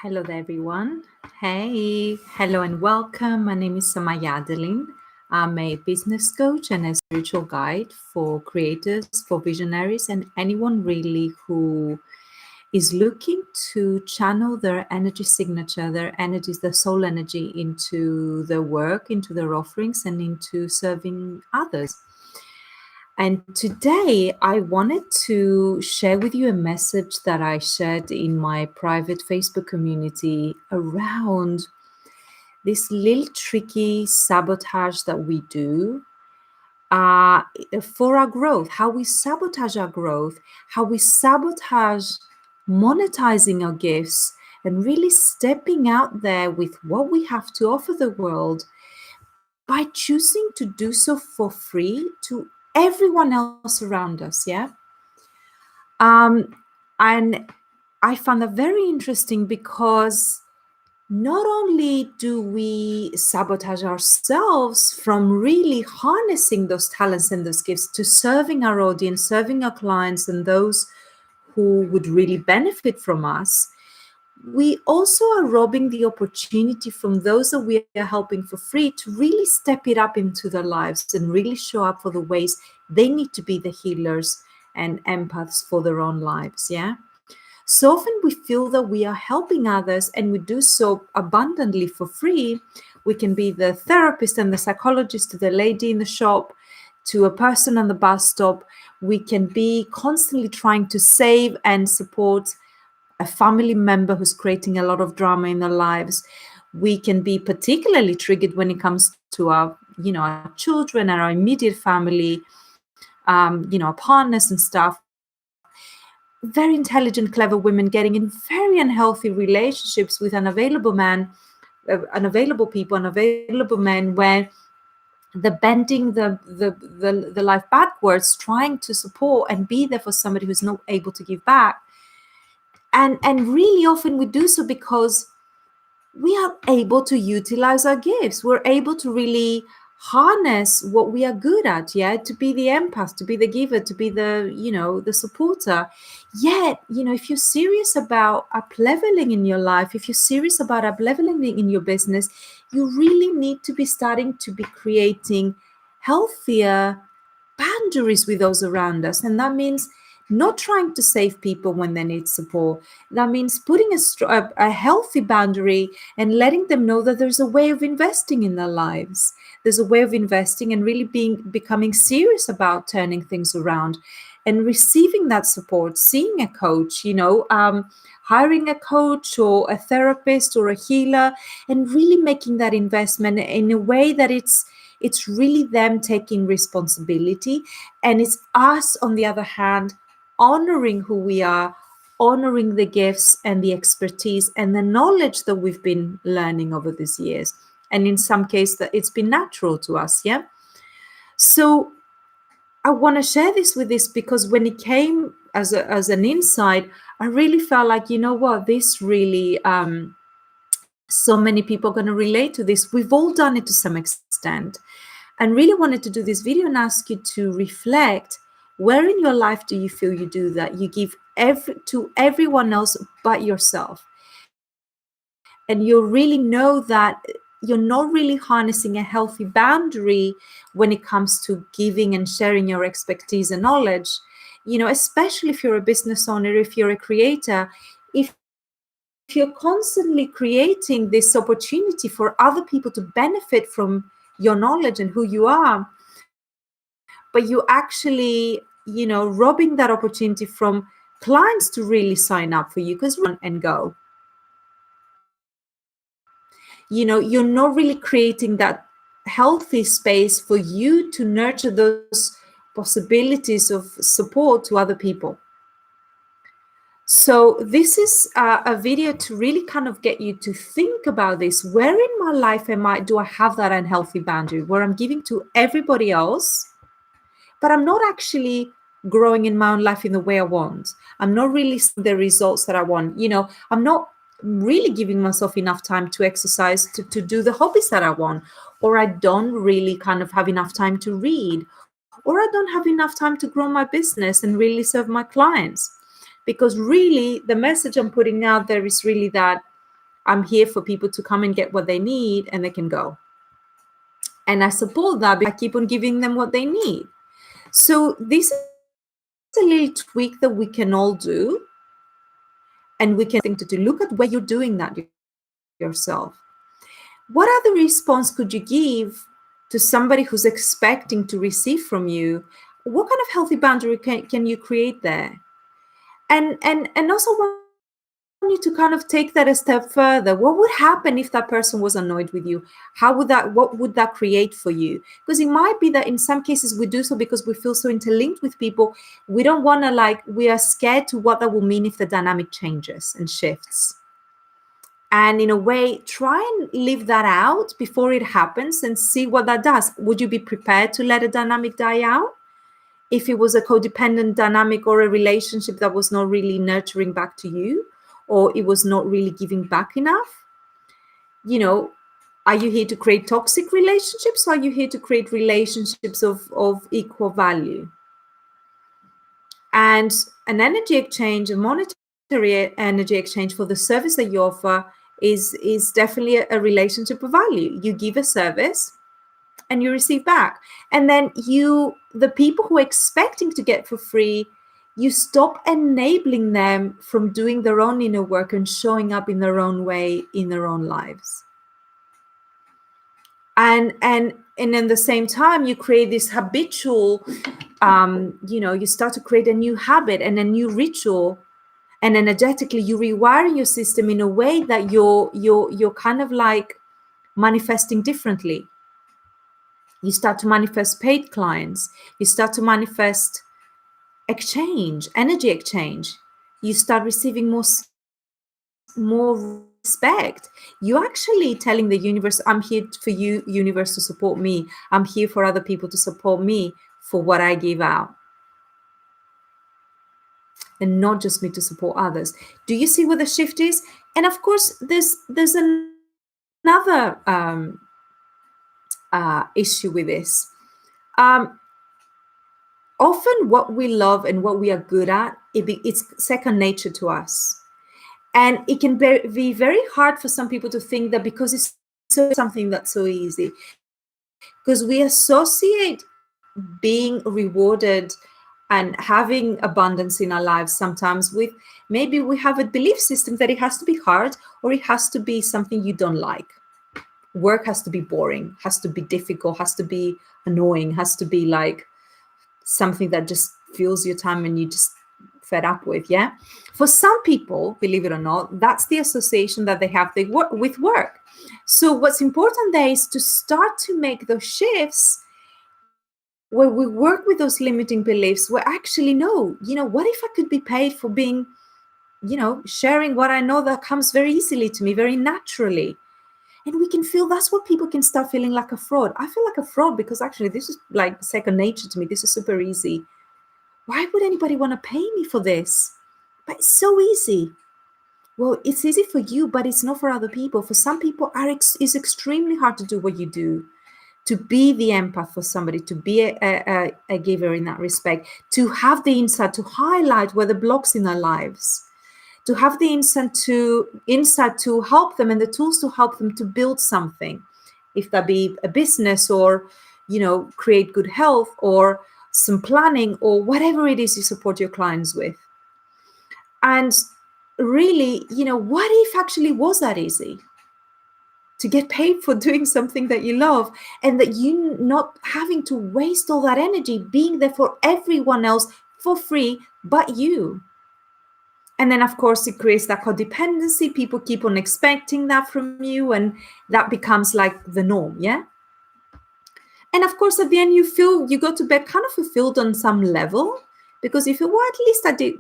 Hello there, everyone. Hey, hello and welcome. My name is Samaya. I'm a business coach and a spiritual guide for creators, for visionaries, and anyone really who is looking to channel their energy signature, their energies, their soul energy into their work, into their offerings, and into serving others. And today I wanted to share with you a message that I shared in my private Facebook community around this little tricky sabotage that we do uh, for our growth, how we sabotage our growth, how we sabotage monetizing our gifts, and really stepping out there with what we have to offer the world by choosing to do so for free to everyone else around us. Yeah. Um, and I found that very interesting because not only do we sabotage ourselves from really harnessing those talents and those gifts to serving our audience, serving our clients, and those who would really benefit from us, we also are robbing the opportunity from those that we are helping for free to really step it up into their lives and really show up for the ways they need to be the healers and empaths for their own lives. Yeah. So often we feel that we are helping others and we do so abundantly for free. We can be the therapist and the psychologist to the lady in the shop, to a person on the bus stop. We can be constantly trying to save and support a family member who's creating a lot of drama in their lives. We can be particularly triggered when it comes to our children and our immediate family, our partners and stuff. Very intelligent, clever women getting in very unhealthy relationships with unavailable men, unavailable people, unavailable men, where they're bending the life backwards, trying to support and be there for somebody who's not able to give back. And really often we do so because we are able to utilize our gifts. We're able to really harness what we are good at, yeah, to be the empath, to be the giver, to be the supporter. Yet, if you're serious about up leveling in your life, if you're serious about up leveling in your business, you really need to be starting to be creating healthier boundaries with those around us. And that means not trying to save people when they need support. That means putting a healthy boundary and letting them know that there's a way of investing in their lives. There's a way of investing and really becoming serious about turning things around and receiving that support, seeing a coach, hiring a coach or a therapist or a healer, and really making that investment in a way that it's really them taking responsibility, and it's us, on the other hand, honoring who we are, honoring the gifts and the expertise and the knowledge that we've been learning over these years. And in some cases, that it's been natural to us. Yeah. So I want to share this with this because when it came as an insight, I really felt like, this really, so many people are going to relate to this. We've all done it to some extent. And really wanted to do this video and ask you to reflect, where in your life do you feel you do that? You give to everyone else but yourself. And you really know that you're not really harnessing a healthy boundary when it comes to giving and sharing your expertise and knowledge, especially if you're a business owner, if you're a creator, if you're constantly creating this opportunity for other people to benefit from your knowledge and who you are, but you actually, robbing that opportunity from clients to really sign up for you because run and go. You're not really creating that healthy space for you to nurture those possibilities of support to other people. So this is a video to really kind of get you to think about this. Where in my life do I have that unhealthy boundary where I'm giving to everybody else, but I'm not actually growing in my own life in the way I want? I'm not really seeing the results that I want. I'm not really giving myself enough time to exercise, to do the hobbies that I want, or I don't really kind of have enough time to read, or I don't have enough time to grow my business and really serve my clients. Because really the message I'm putting out there is really that I'm here for people to come and get what they need and they can go. And I support that because I keep on giving them what they need. So this is a little tweak that we can all do. And we can think to look at where you're doing that yourself. What other response could you give to somebody who's expecting to receive from you? What kind of healthy boundary can you create there? And also want you to kind of take that a step further. What would happen if that person was annoyed with you? What would that create for you? Because it might be that in some cases we do so because we feel so interlinked with people. We don't want to, like, we are scared to what that will mean if the dynamic changes and shifts. And in a way, try and leave that out before it happens and see what that does. Would you be prepared to let a dynamic die out? If it was a codependent dynamic or a relationship that was not really nurturing back to you, or it was not really giving back enough, are you here to create toxic relationships, or are you here to create relationships of equal value? And an energy exchange, a monetary energy exchange for the service that you offer is definitely a relationship of value. You give a service and you receive back. And then the people who are expecting to get for free, you stop enabling them from doing their own inner work and showing up in their own way in their own lives. And in the same time, you create this habitual, you start to create a new habit and a new ritual, and energetically you rewire your system in a way that you're kind of like manifesting differently. You start to manifest paid clients. You start to manifest exchange, energy exchange. You start receiving more respect. You're actually telling the universe, I'm here for you, universe, to support me. I'm here for other people to support me for what I give out. And not just me to support others. Do you see what the shift is? And of course, there's another issue with this. Often what we love and what we are good at, it's second nature to us. And it can be very hard for some people to think that because it's something that's so easy. Because we associate being rewarded and having abundance in our lives sometimes with, maybe we have a belief system that it has to be hard, or it has to be something you don't like. Work has to be boring, has to be difficult, has to be annoying, has to be like something that just fills your time and you just fed up with. Yeah, for some people, believe it or not, that's the association that they have with work. So what's important there is to start to make those shifts where we work with those limiting beliefs, where actually, no, what if I could be paid for being, sharing what I know that comes very easily to me, very naturally. And we can feel, that's what people can start feeling like a fraud. I feel like a fraud because actually this is like second nature to me. This is super easy. Why would anybody want to pay me for this? But it's so easy. Well, it's easy for you, but it's not for other people. For some people, it's extremely hard to do what you do, to be the empath for somebody, to be a giver in that respect, to have the insight, to highlight where the blocks in their lives, to have the insight to help them and the tools to help them to build something, if that be a business or, create good health or some planning or whatever it is you support your clients with. And really, what if actually was that easy to get paid for doing something that you love, and that you not having to waste all that energy being there for everyone else for free but you? And then, of course, it creates that codependency. People keep on expecting that from you, and that becomes like the norm. Yeah. And of course, at the end, you go to bed kind of fulfilled on some level, because you feel, well, at least I did,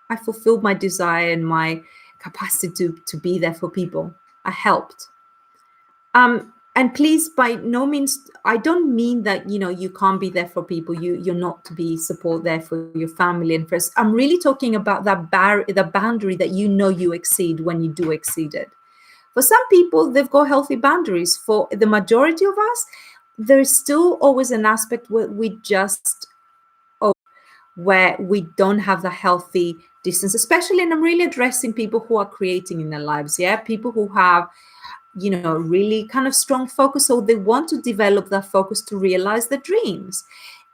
I fulfilled my desire and my capacity to be there for people. I helped. And please, by no means, I don't mean that, you can't be there for people. You're not to be support there for your family and friends. I'm really talking about the boundary that you exceed when you do exceed it. For some people, they've got healthy boundaries. For the majority of us, there is still always an aspect where we just where we don't have the healthy distance, especially, and I'm really addressing people who are creating in their lives, yeah, people who have, really kind of strong focus, so they want to develop that focus to realize their dreams.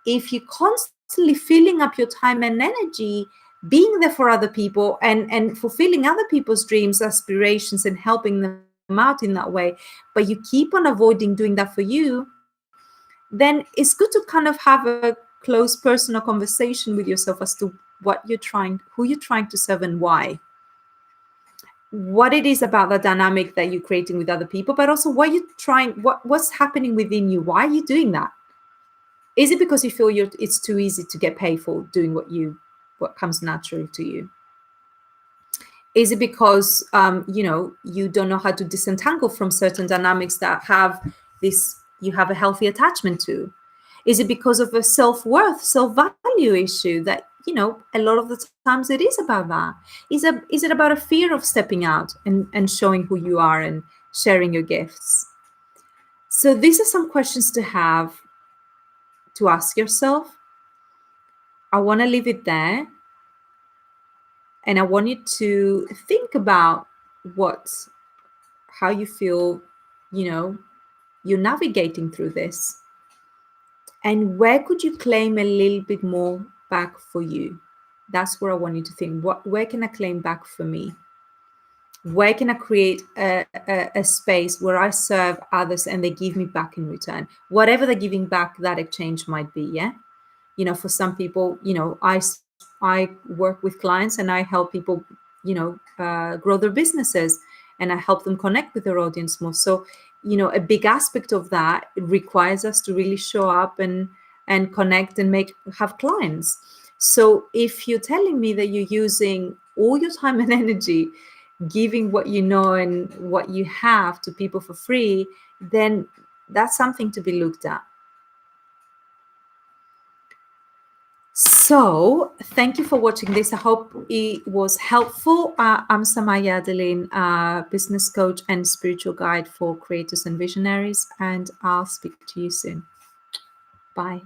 If you're constantly filling up your time and energy being there for other people and fulfilling other people's dreams, aspirations, and helping them out in that way, but you keep on avoiding doing that for you, then it's good to kind of have a close personal conversation with yourself as to who you're trying to serve and why, what it is about the dynamic that you're creating with other people, but also what's happening within you. Why are you doing that? Is it because you feel it's too easy to get paid for doing what comes naturally to you? Is it because you don't know how to disentangle from certain dynamics that you have a healthy attachment to? Is it because of a self-worth, self-value issue that a lot of the times it is about that? Is it about a fear of stepping out and showing who you are and sharing your gifts? So these are some questions to ask yourself. I want to leave it there. And I want you to think about how you feel, you're navigating through this. And where could you claim a little bit more back for you? That's where I want you to think. Where can I claim back for me? Where can I create a space where I serve others and they give me back in return? Whatever the giving back, that exchange might be, yeah? For some people, I work with clients and I help people, grow their businesses, and I help them connect with their audience more. So, a big aspect of that requires us to really show up and connect and have clients. So if you're telling me that you're using all your time and energy giving what you know and what you have to people for free, then that's something to be looked at. So thank you for watching this. I hope it was helpful. I'm Samaya Adeline, business coach and spiritual guide for creators and visionaries, and I'll speak to you soon. Bye.